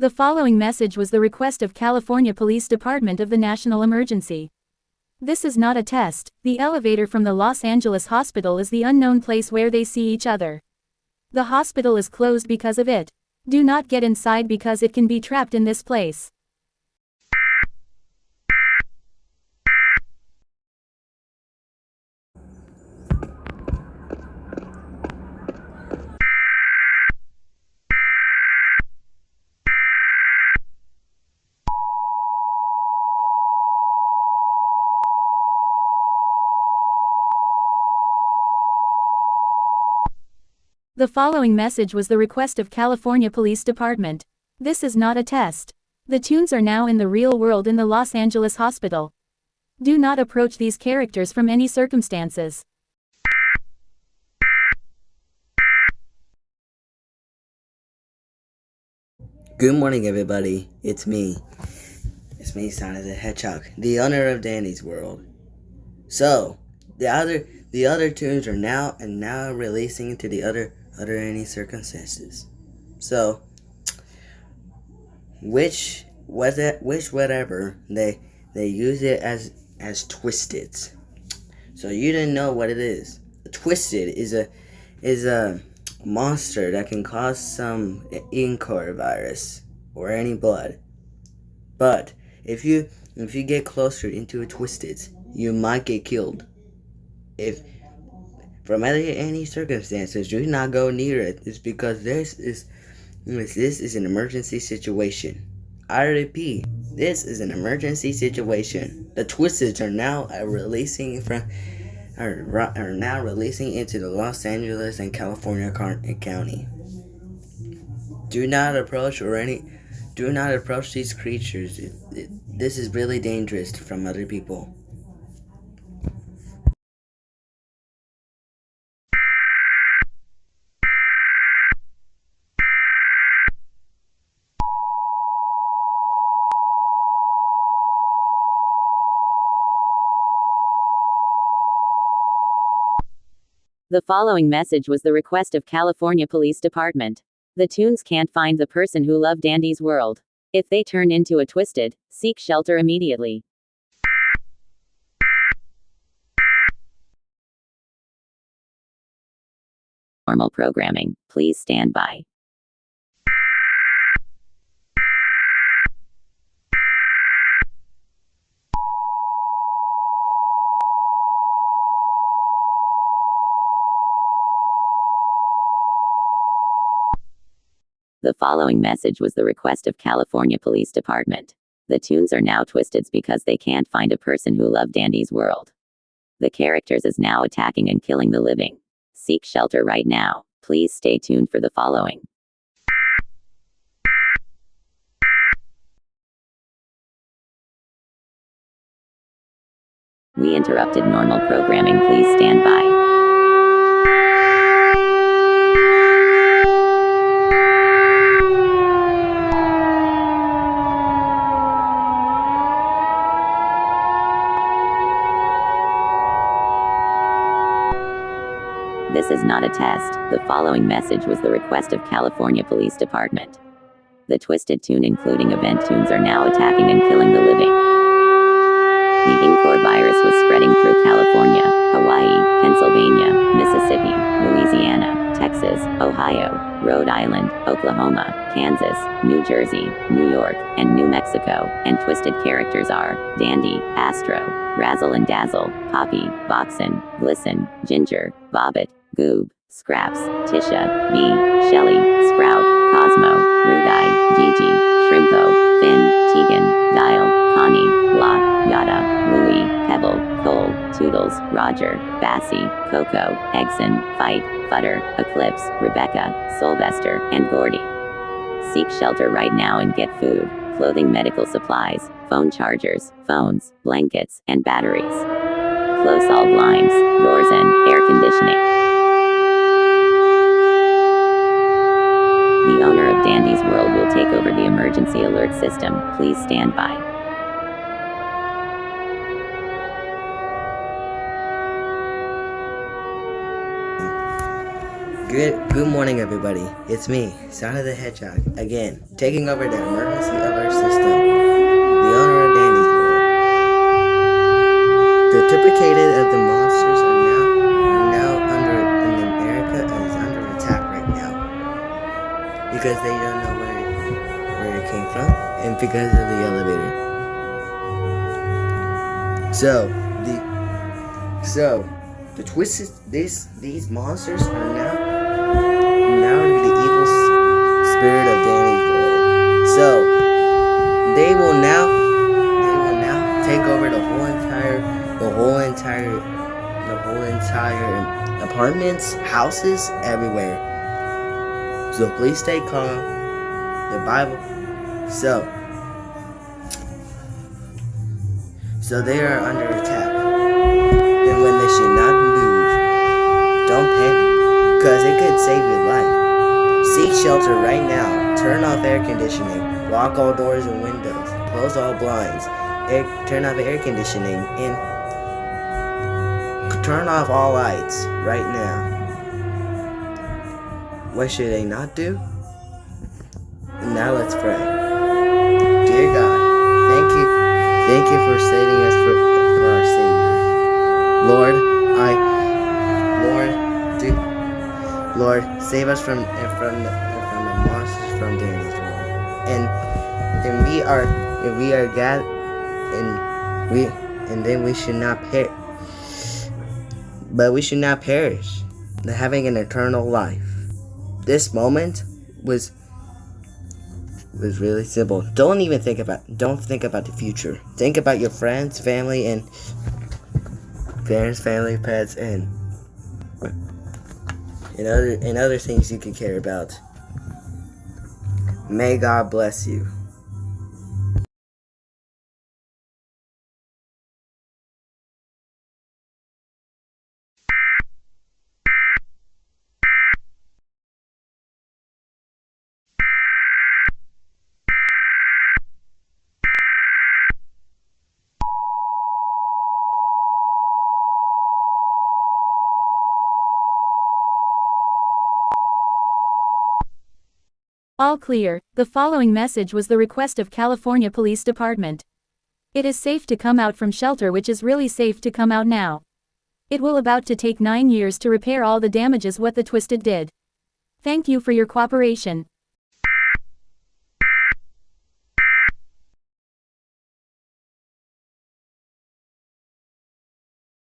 The following message was the request of California Police Department of the National Emergency. This is not a test. The elevator from the Los Angeles hospital is the unknown place where they see each other. The hospital is closed because of it. Do not get inside because it can be trapped in this place. The following message was the request of California Police Department. This is not a test. The tunes are now in the real world in the Los Angeles hospital. Do not approach these characters from any circumstances. Good morning, everybody. It's me. It's me, Sonic the Hedgehog, the owner of Dandy's World. So, the other tunes are now releasing into the other any circumstances. So, which whatever they use it as Twisted. So you didn't know what it is. Twisted is a monster that can cause some incore virus or any blood. But if you get closer into a Twisted, you might get killed. If from any circumstances, do not go near it. It's because this is an emergency situation. I repeat, this is an emergency situation. The Twisteds are now releasing into the Los Angeles and California County. Do not approach these creatures. This is really dangerous from other people. The following message was the request of California Police Department. The tunes can't find the person who loved Dandy's World. If they turn into a Twisted, seek shelter immediately. Normal programming, please stand by. The following message was the request of California Police Department. The tunes are now Twisted because they can't find a person who loved Dandy's World. The characters is now attacking and killing the living. Seek shelter right now. Please stay tuned for the following. We interrupted normal programming. Please stand by. This is not a test. The following message was the request of California Police Department. The Twisted tune, including event tunes, are now attacking and killing the living. The incore virus was spreading through California, Hawaii, Pennsylvania, Mississippi, Louisiana, Texas, Ohio, Rhode Island, Oklahoma, Kansas, New Jersey, New York, and New Mexico, and Twisted characters are Dandy, Astro, Razzle and Dazzle, Poppy, Boxin, Glisten, Ginger, Bobbit, Goob, Scraps, Tisha, Bee, Shelly, Sprout, Cosmo, Rudai, Gigi, Shrimpo, Finn, Tegan, Dial, Connie, Lot, Yada, Louie, Pebble, Cole, Toodles, Roger, Bassie, Coco, Eggson, Fight, Futter, Eclipse, Rebecca, Sylvester, and Gordy. Seek shelter right now and get food, clothing, medical supplies, phone chargers, phones, blankets, and batteries. Close all blinds, doors, and air conditioning. The owner of Dandy's World will take over the emergency alert system. Please stand by. Good morning, everybody. It's me, Sonic the Hedgehog, again, taking over the emergency alert system, the owner of Dandy's World. The duplicated of the monsters are now under in America is under attack right now because they don't know where it came from and because of the elevator. So the twist is these monsters are now under the evil spirit of Danny's world. So they will now take over the whole entire apartments, houses, everywhere. So please stay calm. The Bible. So they are under attack. And when they should not move, don't panic, because it could save your life. Seek shelter right now. Turn off air conditioning. Lock all doors and windows. Close all blinds. Turn off air conditioning and turn off all lights right now. What should they not do? Now let's pray. Dear God, thank you for saving us for our Savior. Lord, save us from the monsters from Danny's world. And we are God, and then we should not perish. But we should not perish, having an eternal life. This moment was really simple. Don't think about the future. Think about your friends, family, pets, and other things you can care about. May God bless you. All clear. The following message was the request of California Police Department. It is safe to come out from shelter, which is really safe to come out now. It will about to take 9 years to repair all the damages what the Twisted did. Thank you for your cooperation.